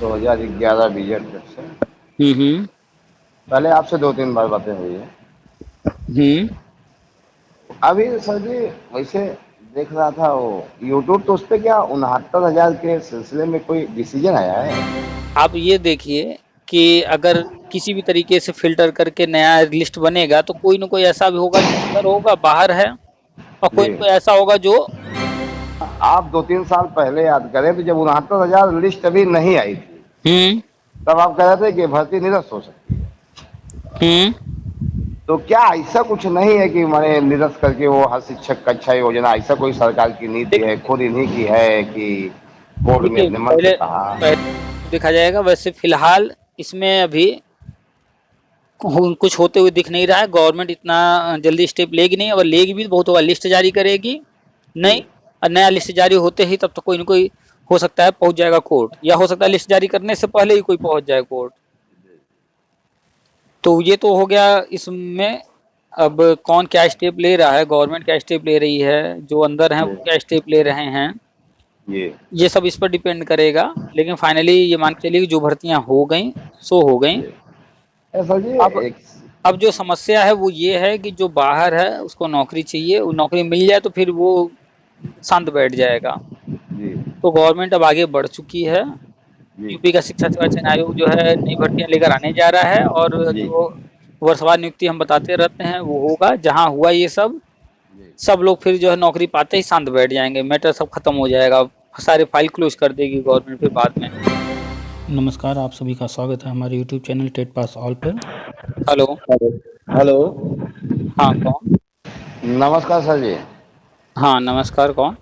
2011 BZ से। हम्म। पहले आपसे 2-3 बार बातें हुई है। हम्म। अभी सर जी, वैसे देख रहा था वो यूट्यूब, तो उस पे क्या 69,000 के सिलसिले में कोई डिसीजन आया है? आप ये देखिए कि अगर किसी भी तरीके से फिल्टर करके नया लिस्ट बनेगा तो कोई ना कोई ऐसा भी होगा जो अंदर होगा बाहर है, और कोई जी। ना कोई ऐसा होगा जो। आप 2-3 साल पहले याद करें तो जब 69,000 लिस्ट अभी नहीं आई थी, हम्म। तब आप कह रहे थे कि भर्ती निरस्त हो सकती है। हम्म। तो क्या ऐसा कुछ नहीं है कि मैंने निरस्त करके वो हर शिक्षक कक्षा योजना, ऐसा कोई सरकार की नीति देखिए है, खुद इन्हीं की है कि बोर्ड में देखिए, अपने मन से पहले कहा? पहले देखा जाएगा, वैसे फिलहाल इसमें अभी कुछ होते हुए दिख नहीं रहा है। गवर्नमेंट इतना जल्दी स्टेप लेगी नहीं, अगर लेगी भी तो बहुत होगा, लिस्ट जारी करेगी नहीं। जी। और नया लिस्ट जारी होते ही तब तक कोई ना कोई हो सकता है पहुंच जाएगा कोर्ट, या हो सकता है लिस्ट जारी करने से पहले ही कोई पहुंच जाए कोर्ट। तो ये तो हो गया इसमें। अब कौन क्या स्टेप ले रहा है, गवर्नमेंट क्या स्टेप ले रही है, जो अंदर हैं वो जी। क्या स्टेप ले रहे हैं, जी। ये सब इस पर डिपेंड करेगा। लेकिन फाइनली ये मान के चलिए कि जो भर्तियां हो गई सो हो गई। जी। सर जी, अब एक। अब जो समस्या है वो ये है कि जो बाहर है उसको नौकरी चाहिए, वो नौकरी मिल जाए तो फिर वो शांत बैठ जाएगा। जी। तो गवर्नमेंट अब आगे बढ़ चुकी है। जी। यूपी का शिक्षा सेवा चयन आयोग जो है नई भर्तियां लेकर आने जा रहा है, और जी। जो वर्षवार नियुक्ति हम बताते रहते हैं वो होगा। जहां हुआ ये सब, जी। सब लोग फिर जो है नौकरी पाते ही शांत बैठ जाएंगे, मैटर सब खत्म हो जाएगा। सारे फाइल क्लोज कर देगी गवर्नमेंट फिर बाद में। नमस्कार, आप सभी का स्वागत है हमारे YouTube channel TET pass all पर। हेलो। हेलो। हेलो। हाँ कौन? नमस्कार सर जी। हाँ नमस्कार, कौन?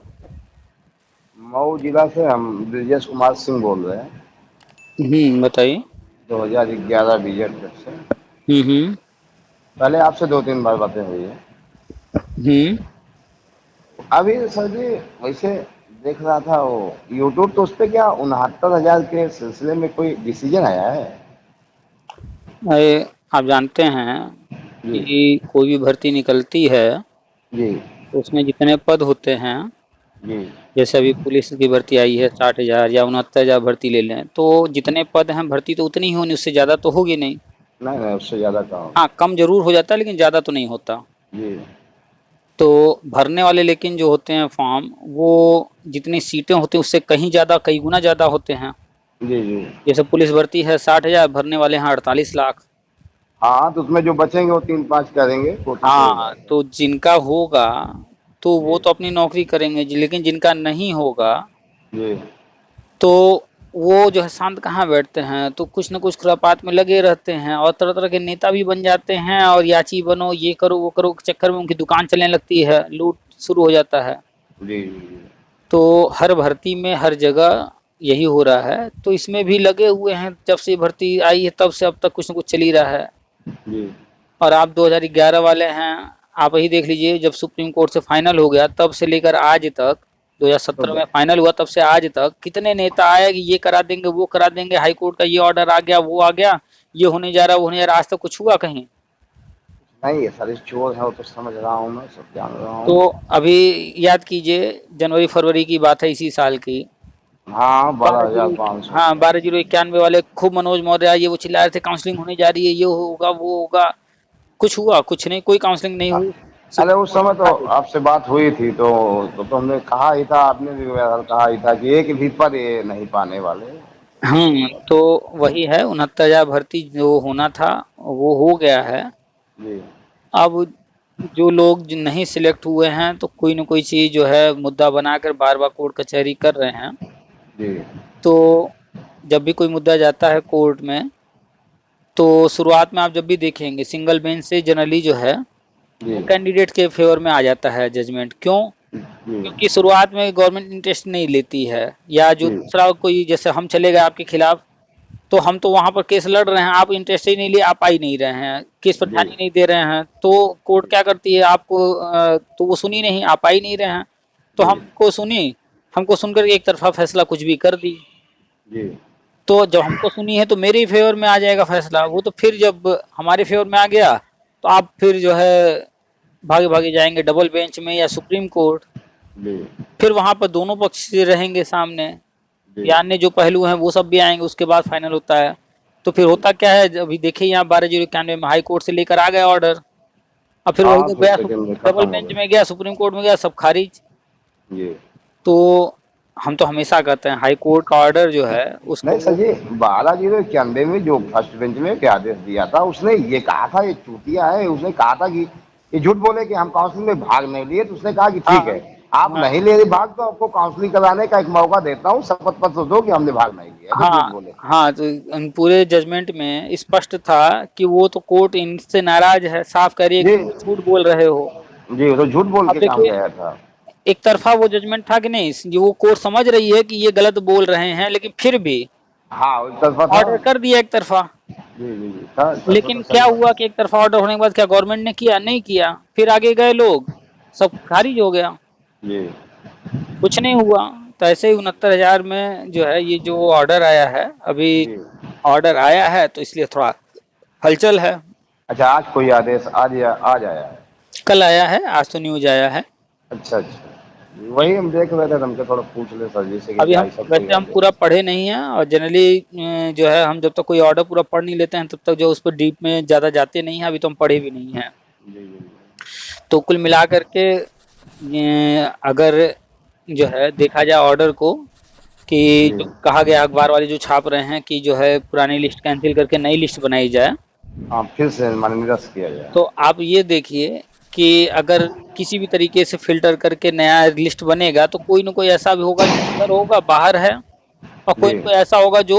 मऊ जिला से हम ब्रजेश कुमार सिंह बोल रहे हैं। बताइए। 2011 बीजेड से। हम्म। पहले आपसे 2-3 बार बातें हुई है। हम्म। अभी सर जी, वैसे देख रहा था वो यूट्यूब, तो उस पे क्या 69,000 के सिलसिले में कोई डिसीजन आया है? अरे, आप जानते हैं जी। कि कोई भी भर्ती निकलती है जी। तो उसमें जितने पद होते हैं, जी। जैसे अभी पुलिस की भर्ती आई है 60,000 या 69,000 भर्ती ले लें, तो जितने पद हैं भर्ती तो उतनी ही होनी, उससे ज़्यादा तो होगी नहीं। नहीं नहीं, उससे ज़्यादा कम। हाँ, कम जरूर हो जाता है लेकिन ज़्यादा तो नहीं होता। जी। तो भरने वाले लेकिन जो होते हैं फॉर्म, वो जितनी सीटें होती हैं उससे कहीं ज़्यादा, कई गुना ज़्यादा होते हैं। जी। जी। जैसे पुलिस भर्ती है 60,000, भरने वाले हैं 48 लाख। हाँ, तो उसमें जो बचेंगे वो 3-5 करेंगे, कोटा से हो हाँ, जाएगा। तो जिनका होगा तो वो जी। तो अपनी नौकरी करेंगे लेकिन जिनका नहीं होगा जी। तो वो जो है शांत कहाँ बैठते हैं, तो कुछ न कुछ खुरापात में लगे रहते हैं, और तरह तरह के नेता भी बन जाते हैं, और याची बनो, ये करो वो करो के चक्कर में उनकी दुकान चलने लगती है, लूट शुरू हो जाता है। जी। जी। तो हर भर्ती में हर जगह यही हो रहा है, तो इसमें भी लगे हुए हैं। जब से भर्ती आई है तब से अब तक कुछ न कुछ चल ही रहा है। जी। और आप 2011 वाले हैं, आप ही देख लीजिए, जब सुप्रीम कोर्ट से फाइनल हो गया तब से लेकर आज तक, तो 2017 में फाइनल हुआ तब से आज तक कितने नेता आए कि ये करा देंगे वो करा देंगे, हाई कोर्ट का ये ऑर्डर आ गया वो आ गया, ये होने जा रहा वो होने जा रहा, आज तक कुछ हुआ कहीं? नहीं, ये सारे चोर है, वो तो समझ रहा हूँ, मैं सब जान रहा तो हूँ। अभी याद कीजिए, जनवरी फरवरी की बात है इसी साल की। हाँ, बारह बारह हजार जीरो पाँच सौ हाँ, 12,091 वाले खूब मनोज मौर्य ये वो चिल्ला रहे थे, काउंसलिंग होने जा रही है, ये होगा वो होगा। कुछ हुआ? कुछ नहीं, कोई काउंसलिंग नहीं हुई। अरे, सुप्रीम उस कोर्ट समय ने तो हटा दी। आपसे बात हुई थी, तो हमने कहा ही था, आपने भी बहरहाल कहा ही था कि एक भी पद ये नहीं पाने वाले। तो वही है, 69,000 भर्ती जो होना था वो हो गया है। जी। अब जो लोग जो नहीं सिलेक्ट हुए हैं तो कोई ना कोई चीज जो है मुद्दा बनाकर बार बार कोर्ट कचहरी कर रहे हैं। जी। तो जब भी कोई मुद्दा जाता है कोर्ट में, तो शुरुआत में आप जब भी देखेंगे सिंगल बेंच से जनरली जो है जी। वो कैंडिडेट के फेवर में आ जाता है जजमेंट। क्यों? जी। क्योंकि शुरुआत में गवर्नमेंट इंटरेस्ट नहीं लेती है, या जो जी। दूसरा कोई, जैसे हम चले गए आपके खिलाफ, तो हम तो वहां पर केस लड़ रहे हैं, आप इंटरेस्ट ही नहीं लिए, आप आ ही नहीं रहे हैं, केस पर जी। ध्यान ही नहीं दे रहे हैं, तो कोर्ट क्या करती है आपको, तो वो सुनी नहीं, आप आ ही नहीं रहे हैं, तो जी। हमको सुनी, हमको सुनकर एक तरफा फैसला कुछ भी कर दी। जी। तो जब हमको सुनी है तो मेरे ही फेवर में आ जाएगा फैसला, वो तो फिर जब हमारे फेवर में आ गया तो आप फिर जो है भागे भागे जाएंगे डबल बेंच में या सुप्रीम कोर्ट। जी। फिर वहां पर दोनों पक्ष से रहेंगे सामने। जी। या अन्य जो पहलू हैं वो सब भी आएंगे, उसके बाद फाइनल होता है। तो फिर होता क्या है, अभी देखिए यहाँ 12/091 में हाई कोर्ट से लेकर आ गया ऑर्डर, अब फिर वही हाँ, तो फिर गया सेकंड में डबल खत्म हो बेंच गया। में गया, सुप्रीम कोर्ट में गया, सब खारिज। जी। तो हम तो हमेशा कहते हैं हाई कोर्ट का ऑर्डर जो है नहीं सर उसको। जी, 12/091 में जो फर्स्ट बेंच में क्या आदेश दिया था, उसने ये कहा था, ये चूतिया है, उसने कहा था कि ये झूठ बोले कि हम काउंसलिंग में भाग नहीं लिए, तो उसने कहा कि ठीक हाँ है, आप हाँ नहीं ले रहे भाग, तो आपको काउंसलिंग कराने का एक मौका देता हूँ, शपथ पत्र दो कि हमने भाग नहीं लिया। तो झूठ हाँ बोले। हाँ, तो पूरे जजमेंट में स्पष्ट था कि वो तो कोर्ट इनसे नाराज है, साफ कह रही है जी। कि झूठ बोल रहे हो। जी, वो तो झूठ बोल अब के काम देखिए, गया था। एक तरफा वो जजमेंट था कि नहीं, ये वो कोर्ट समझ रही है कि ये गलत बोल रहे हैं, लेकिन फिर भी हाँ, एक तरफा था। ऑर्डर कर दिया एक तरफा। जी जी जी, था तरफा तो लेकिन सही क्या बात। हुआ कि एक तरफा ऑर्डर होने के बाद क्या गवर्नमेंट ने किया? नहीं किया। फिर आगे गए लोग, सब खारिज हो गया, जी कुछ नहीं हुआ। तो ऐसे ही 69,000 में जो है ये जो ऑर्डर आया है अभी, जी। ऑर्डर आया है तो इसलिए थोड़ा हलचल है। अच्छा, आज कोई आदेश आज आया है? कल आया है, आज तो न्यूज आया है। अच्छा अच्छा। वही हम देख रहे थे, हमके थोड़ा पूछ ले सर जी से कि अभी हम भाई साहब कोई वैसे हम आदेश। पूरा पढ़े नहीं हैं, और जनरली जो है हम जब तक कोई ऑर्डर पूरा पढ़ नहीं लेते हैं तब तक जो उस पर डीप में ज़्यादा जाते नहीं हैं। अभी तो हम पढ़े भी नहीं हैं। जी जी तो कुल मिला करके अगर जो है देखा जाए ऑर्डर को, कि जी। जो कहा गया अखबार वाले जो छाप रहे हैं कि जो है पुरानी लिस्ट कैंसिल करके नई लिस्ट बनाई जाए, हाँ, फिर से माने निरस्त किया जाए। तो आप ये देखिए कि अगर किसी भी तरीके से फिल्टर करके नया लिस्ट बनेगा तो कोई ना कोई ऐसा भी होगा जो अंदर होगा बाहर है, और कोई जी ना कोई ऐसा होगा जो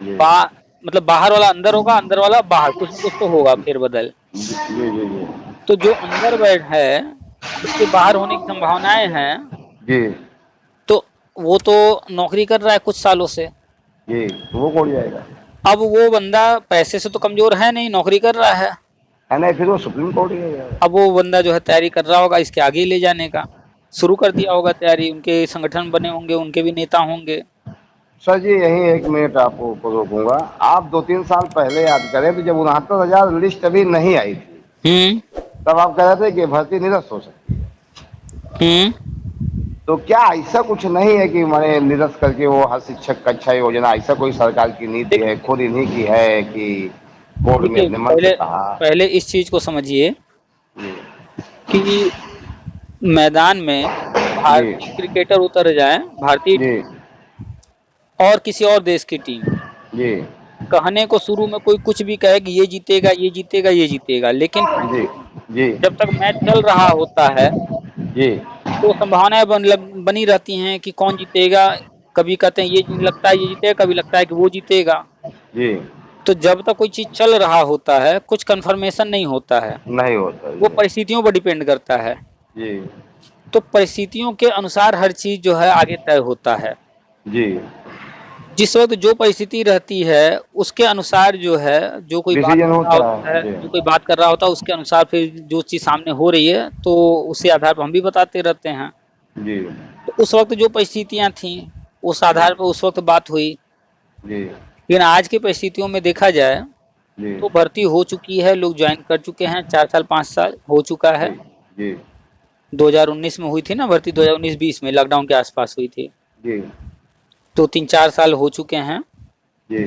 जी बा मतलब बाहर वाला अंदर होगा, अंदर वाला बाहर, कुछ ना कुछ तो होगा फेरबदल। जी जी जी जी तो जो अंदर बैठ है उसके बाहर होने की संभावनाएं हैं। जी तो वो तो नौकरी कर रहा है कुछ सालों से, जी, तो वो कौन जाएगा? अब वो बंदा पैसे से तो कमजोर है नहीं, नौकरी कर रहा है। है नहीं, फिर वो सुप्रीम कोर्ट ही जाएगा। अब वो बंदा जो है तैयारी कर रहा होगा इसके आगे ले जाने का, शुरू कर दिया होगा तैयारी, उनके संगठन बने होंगे, उनके भी नेता होंगे। सर जी, यही 1 मिनट आपको को रोकूंगा। आप 2-3 साल पहले याद करें, तो जब 69,000 लिस्ट अभी नहीं आई थी, तब आप कह रहे थे कि भर्ती निरस्त हो सकती है। हम्म। तो क्या ऐसा कुछ नहीं है कि मैंने निरस्त करके वो हर शिक्षक कक्षा योजना, ऐसा कोई सरकार की नीति है, खुद इन्हीं की है, कि कोर्ट में देखिए, अपने मन से पहले कहा? पहले इस चीज को समझिए जी कि मैदान में जी भारतीय क्रिकेटर उतर जाए, भारतीय जी और किसी और देश की टीम, जी कहने को शुरू में कोई कुछ भी कहे कि ये जीतेगा, ये जीतेगा, ये जीतेगा, लेकिन जी जी जब तक मैच चल रहा होता है जी तो संभावनाएं बनी रहती हैं कि कौन जीतेगा। कभी कहते हैं ये लगता है ये जीतेगा, कभी लगता है कि वो जीतेगा। जी। तो जब तक कोई चीज चल रहा होता है कुछ कंफर्मेशन नहीं होता है, नहीं होता वो जी। परिस्थितियों पर डिपेंड करता है। जी तो परिस्थितियों के अनुसार हर चीज जो है आगे तय होता है। जी। जिस वक्त जो परिस्थिति रहती है उसके अनुसार जो है, जो कोई बात डिसीजन कर रहा होता होता है है, जी। जो कोई बात कर रहा होता है उसके अनुसार फिर जो चीज सामने हो रही है तो उसी आधार पर हम भी बताते रहते हैं। जी तो उस वक्त जो परिस्थितियां थी उस आधार पर उस वक्त बात हुई। जी लेकिन आज की परिस्थितियों में देखा जाए जी तो भर्ती हो चुकी है, लोग ज्वाइन कर चुके हैं, 4 साल 5 साल हो चुका है। जी 2019 में हुई थी ना भर्ती, 2019-20 में लॉकडाउन के आसपास हुई थी, जी तो 3-4 साल हो चुके हैं। जी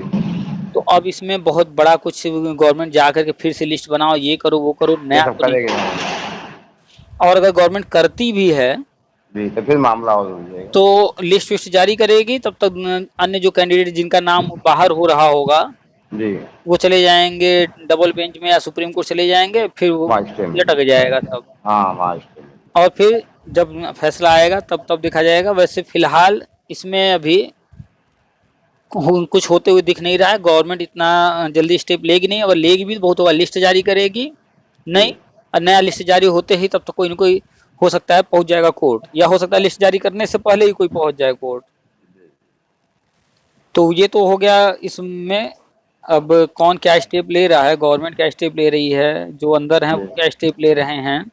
तो अब इसमें बहुत बड़ा कुछ गवर्नमेंट जा करके फिर से लिस्ट बनाओ, ये करो वो करो, ये नया सब तो नहीं। करेंगे नहीं। और अगर गवर्नमेंट करती भी है जी, तो फिर मामला और हो जाएगा। तो लिस्ट विस्ट जारी करेगी, तब तक अन्य जो कैंडिडेट जिनका नाम बाहर हो रहा होगा जी, वो चले जाएंगे डबल बेंच में या सुप्रीम कोर्ट चले जाएंगे, फिर वो मास्टर में। लटक जाएगा सब। हाँ, मास्टर में। और फिर जब फैसला आएगा तब देखा जाएगा। वैसे फिलहाल इसमें अभी कुछ होते हुए दिख नहीं रहा है, गवर्नमेंट इतना जल्दी स्टेप लेगी नहीं, और लेगी भी तो बहुत होगा, लिस्ट जारी करेगी नहीं, और नया लिस्ट जारी होते ही तब तक कोई ना कोई हो सकता है पहुंच जाएगा कोर्ट, या हो सकता है लिस्ट जारी करने से पहले ही कोई पहुंच जाए कोर्ट। तो ये तो हो गया इसमें। अब कौन क्या स्टेप ले रहा है, गवर्नमेंट क्या स्टेप ले रही है, जो अंदर हैं वो क्या स्टेप ले रहे हैं,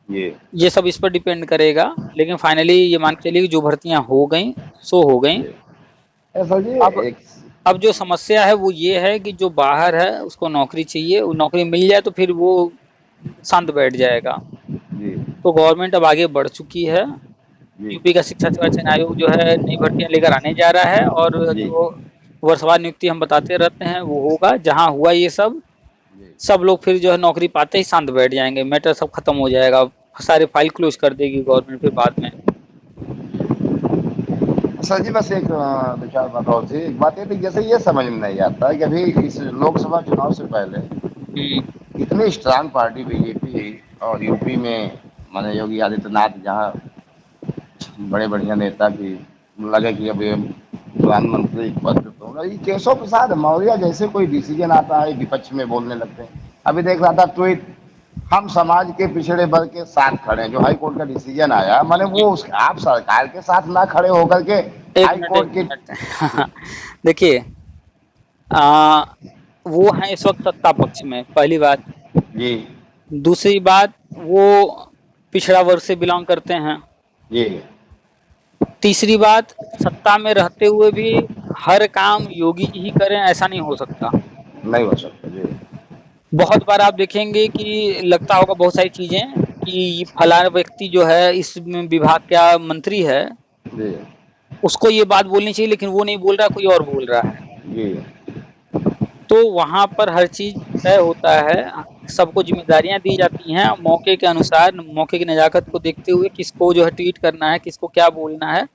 ये सब इस पर डिपेंड करेगा। लेकिन फाइनली ये मान के चलिए कि जो भर्तियां हो गई सो हो गई। ऐसा जी अब एक अब जो समस्या है वो ये है कि जो बाहर है उसको नौकरी चाहिए, वो नौकरी मिल जाए तो फिर वो शांत बैठ जाएगा। जी तो गवर्नमेंट अब आगे बढ़ चुकी है, जी यूपी का शिक्षा सेवा चयन आयोग जो है नई भर्तियां लेकर आने जा रहा है, और जी जो वर्षवार नियुक्ति हम बताते रहते हैं वो होगा। जहाँ हुआ ये सब, जी। सब लोग फिर जो है नौकरी पाते ही शांत बैठ जाएंगे, मैटर सब खत्म हो जाएगा, सारे फाइल क्लोज कर देगी गवर्नमेंट फिर बाद में। सर जी बस एक दो चार बात और थी। एक बात ये थी, जैसे ये समझ में नहीं आता कि अभी इस लोकसभा चुनाव से पहले हम्म, इतनी स्ट्रांग पार्टी बीजेपी और यूपी में माने योगी आदित्यनाथ जहाँ बड़े बढ़िया नेता की लगे कि अब ये प्रधानमंत्री पद पे तो होगा। ये केशव प्रसाद मौर्य जैसे कोई डिसीजन आता है विपक्ष में बोलने लगते हैं। अभी देख रहा था ट्वीट, हम समाज के पिछड़े वर्ग के साथ खड़े हैं, जो हाई कोर्ट का डिसीजन आया, माने वो उस आप सरकार के साथ ना खड़े होकर के एक हाई मिनट कोर्ट एक की। मिनट देखिए, आ, वो हैं इस वक्त सत्ता पक्ष में, पहली बात। जी दूसरी बात, वो पिछड़ा वर्ग से बिलोंग करते हैं। जी तीसरी बात, सत्ता में रहते हुए भी हर काम योगी जी ही करें ऐसा नहीं हो सकता। नहीं हो सकता। जी बहुत बार आप देखेंगे कि लगता होगा बहुत सारी चीजें कि फलाना व्यक्ति जो है इस विभाग का मंत्री है, जी उसको ये बात बोलनी चाहिए, लेकिन वो नहीं बोल रहा, कोई और बोल रहा है। जी तो वहां पर हर चीज तय होता है, सबको जिम्मेदारियां दी जाती हैं, मौके के अनुसार, मौके की नजाकत को देखते हुए किसको जो है ट्वीट करना है, किसको क्या बोलना है,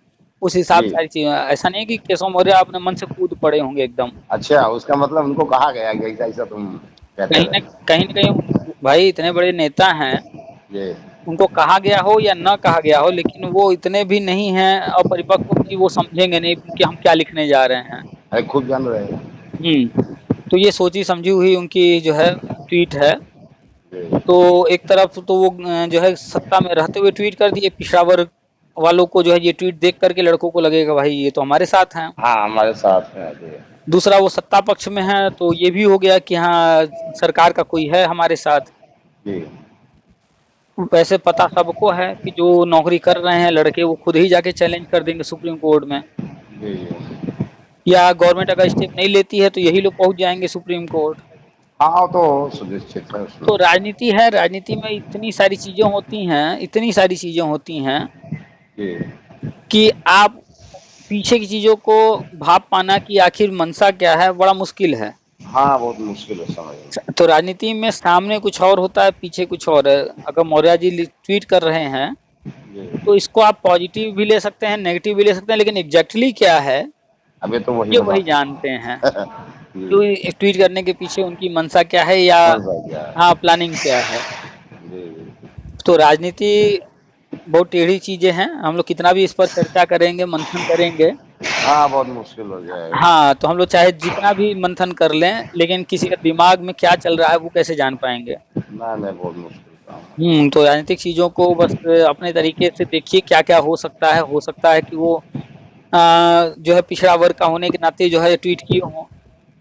उस हिसाब जी। से सारी चीजें। ऐसा नहीं है कि केशव मौर्य अपने मन से कूद पड़े होंगे एकदम। अच्छा, उसका मतलब उनको कहा गया कि ऐसा ऐसा तुम कहते कहीं न रहे। कहीं न कहीं भाई इतने बड़े नेता हैं, जी उनको कहा गया हो या न कहा गया हो, लेकिन वो इतने भी नहीं हैं अपरिपक्व कि वो समझेंगे नहीं कि हम क्या लिखने जा रहे हैं। अरे खूब जान रहे हैं। तो ये सोची समझी हुई उनकी जो है ट्वीट है। जी तो एक तरफ तो वो जो है सत्ता में रहते हुए ट्वीट कर दिए, पिछड़ा वर्ग वालों को जो है ये ट्वीट देख करके लड़कों को लगेगा भाई ये तो हमारे साथ हैं। हाँ, हमारे साथ है। जी दूसरा, वो सत्ता पक्ष में है तो ये भी हो गया कि हाँ सरकार का कोई है हमारे साथ। जी वैसे पता सबको है कि जो नौकरी कर रहे हैं लड़के, वो खुद ही जाके चैलेंज कर देंगे सुप्रीम कोर्ट में, जी जी। या गवर्नमेंट अगर स्टेप नहीं लेती है तो यही लोग पहुंच जाएंगे सुप्रीम कोर्ट। हाँ तो सुनिश्चित है उसमें। तो राजनीति है, राजनीति में इतनी सारी चीजें होती हैं, इतनी सारी चीजें होती हैं जी कि आप पीछे की चीजों को भाप पाना कि आखिर मंशा क्या है बड़ा मुश्किल है। हाँ, बहुत मुश्किल है समझना। तो राजनीति में सामने कुछ और होता है, पीछे कुछ और है। अगर मौर्य जी ट्वीट कर रहे हैं जी तो इसको आप पॉजिटिव भी ले सकते हैं, नेगेटिव भी ले सकते हैं, लेकिन एग्जैक्टली क्या है अभी तो वही ये होना। वही जानते हैं। जी। तो ट्वीट करने के पीछे उनकी मंशा क्या है, या कौन सा क्या है? हाँ प्लानिंग क्या है। जी जी। तो राजनीति बहुत टेढ़ी चीजें हैं, हम लोग कितना भी इस पर चर्चा करेंगे, मंथन करेंगे, हाँ, बहुत मुश्किल हो जाएगा। हाँ तो हम लोग चाहे जितना भी मंथन कर लें, लेकिन किसी के दिमाग में क्या चल रहा है वो कैसे जान पाएंगे। ना नहीं, बहुत मुश्किल काम है। तो राजनीतिक चीजों को बस अपने तरीके से देखिए क्या क्या हो सकता है। हो सकता है कि वो जो है पिछड़ा वर्ग का होने के नाते जो है ट्वीट किए हों।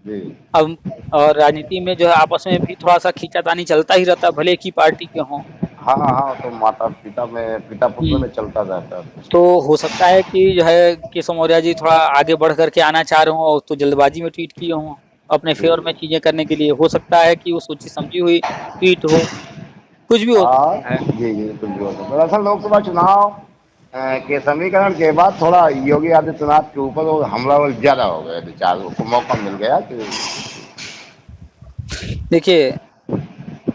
जी अब और राजनीति में जो है आपस में भी थोड़ा सा खींचातानी चलता ही रहता है, भले एक ही पार्टी के हों। हाँ हाँ, तो माता पिता में, पिता पुत्र हम्म, में चलता रहता है। तो हो सकता है कि जो है केशव मौर्य जी थोड़ा आगे बढ़ करके आना चाह रहे हों, और तो जल्दबाजी में ट्वीट किए हों अपने फेवर में चीजें करने के लिए। हो सकता है कि वो सोची समझी हुई ट्वीट हो, कुछ भी हो हाँ सकता है। जी जी, कुछ भी हो सकता है। दरअसल लोकसभा चुनाव के समीकरण के बाद थोड़ा योगी आदित्यनाथ के ऊपर वो हमलावर ज्यादा हो गए, विचार को मौका मिल गया कि। देखिए,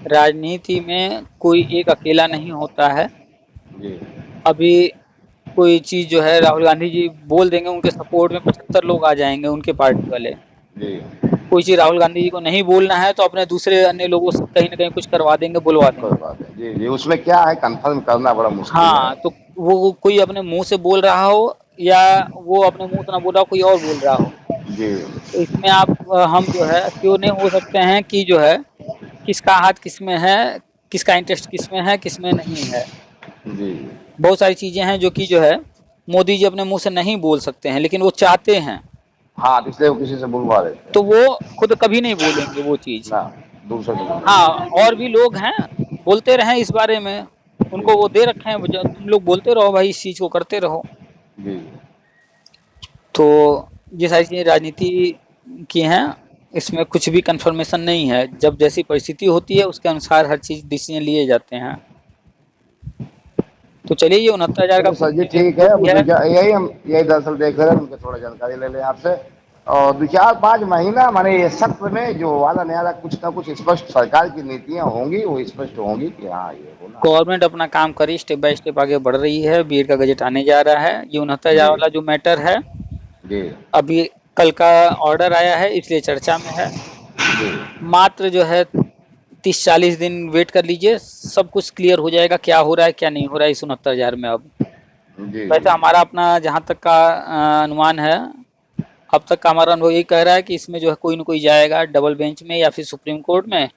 राजनीति में कोई एक अकेला नहीं होता है। जी अभी कोई चीज जो है राहुल गांधी जी बोल देंगे, उनके सपोर्ट में 75 लोग आ जाएंगे उनके पार्टी वाले। जी कोई चीज राहुल गांधी जी को नहीं बोलना है तो अपने दूसरे अन्य लोगों से कहीं ना कहीं कुछ करवा देंगे, बुलवा कोई देंगे। बात है। जी जी, उसमें क्या है, कंफर्म करना बड़ा मुश्किल है। हाँ, तो वो कोई अपने मुंह से बोल रहा हो या वो अपने मुंह से ना बोल रहा हो, कोई और बोल रहा हो, जी तो इसमें आप हम जो है क्यों नहीं हो सकते हैं कि जो है किसका हाथ किसमें है, किसका इंटरेस्ट किसमें है, किसमें नहीं है। जी बहुत सारी चीजें हैं जो कि जो है मोदी जी अपने मुंह से नहीं बोल सकते हैं, लेकिन वो चाहते हैं, हाँ, इसलिए वो किसी से बुलवा देते तो वो खुद कभी नहीं बोलेंगे वो चीज। ना, दूसरे को हाँ, बुलवा और भी लोग हैं बोलते रहे इस बारे में, उनको वो दे रखे हैं, तुम लोग बोलते रहो भाई, इस चीज को करते रहो। देते। जी तो ये सारी चीजें राजनीति की हैं, इसमें कुछ भी कंफर्मेशन नहीं है। जब जैसी परिस्थिति होती है उसके अनुसार हर चीज डिसीजन लिए जाते हैं। तो चलिए ये 69,000 का चलिए सर जी ठीक है। अब यही दरअसल देख रहे हैं, उनके थोड़ा जानकारी ले लें आपसे। और 2-4-5 महीना माने ये सत्र में जो वादा न्यारा कुछ ना कुछ स्पष्ट सरकार की नीतियां होंगी, वो स्पष्ट होंगी कि हाँ ये होना। गवर्नमेंट अपना काम करी, स्टेप बाय स्टेप आगे बढ़ रही है। बीएड का गजट आने जा रहा है। ये 69,000 जी वाला जो मैटर है, जी अभी कल का ऑर्डर आया है इसलिए चर्चा में है। जी मात्र जो है 30-40 दिन वेट कर लीजिए, सब कुछ क्लियर हो जाएगा क्या हो रहा है क्या नहीं हो रहा है इस 69,000 में। अब जी वैसे हमारा अपना जहाँ तक का अनुमान है, अब तक का हमारा अनुभव यही कह रहा है कि इसमें जो है कोई न कोई जाएगा डबल बेंच में या फिर सुप्रीम कोर्ट में।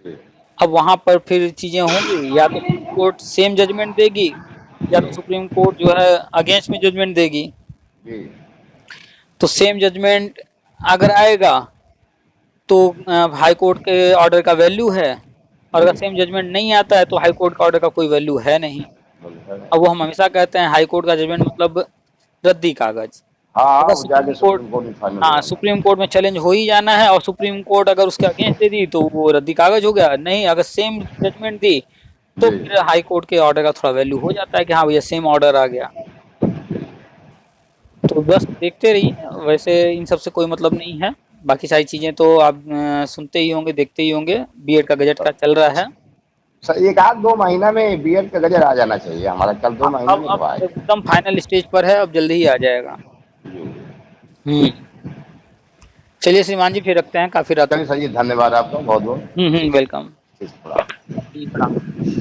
जी अब वहां पर फिर चीजें होंगी, या तो सुप्रीम कोर्ट सेम जजमेंट देगी या तो सुप्रीम कोर्ट जो है अगेंस्ट में जजमेंट देगी। जी तो सेम जजमेंट अगर आएगा तो हाई कोर्ट के ऑर्डर का वैल्यू है, और अगर सेम जजमेंट नहीं आता है तो हाई कोर्ट का ऑर्डर का कोई वैल्यू है नहीं। अब वो हम हमेशा कहते हैं हाई कोर्ट का जजमेंट मतलब रद्दी कागज। हाँ अगर वो जाके सुप्रीम कोर्ट में फाइनल हो हाँ जाना। सुप्रीम कोर्ट में चैलेंज हो ही जाना है, और सुप्रीम कोर्ट अगर उसके अगेंस्ट दे दी तो वो रद्दी कागज हो गया। नहीं, अगर सेम जजमेंट दी तो जी फिर हाई कोर्ट के ऑर्डर का थोड़ा वैल्यू हो जाता है कि हाँ भैया सेम ऑर्डर आ गया। तो बस देखते रहिए, वैसे इन सब से कोई मतलब नहीं है। बाकी सारी चीजें तो आप सुनते ही होंगे, देखते ही होंगे। बीएड का गजट का चल रहा है। सर 1-2 महीना में बीएड का गजट आ जाना चाहिए हमारा। कल 2 महीने में अब कब आएगा? एकदम फाइनल स्टेज पर है, अब जल्दी ही आ जाएगा। जी हम्म। चलिए श्रीमान जी, फिर रखते हैं, काफी रात हो। चलिए सर जी धन्यवाद आपका बहुत बहुत। वेलकम। इस प्रकार। जी प्रणाम।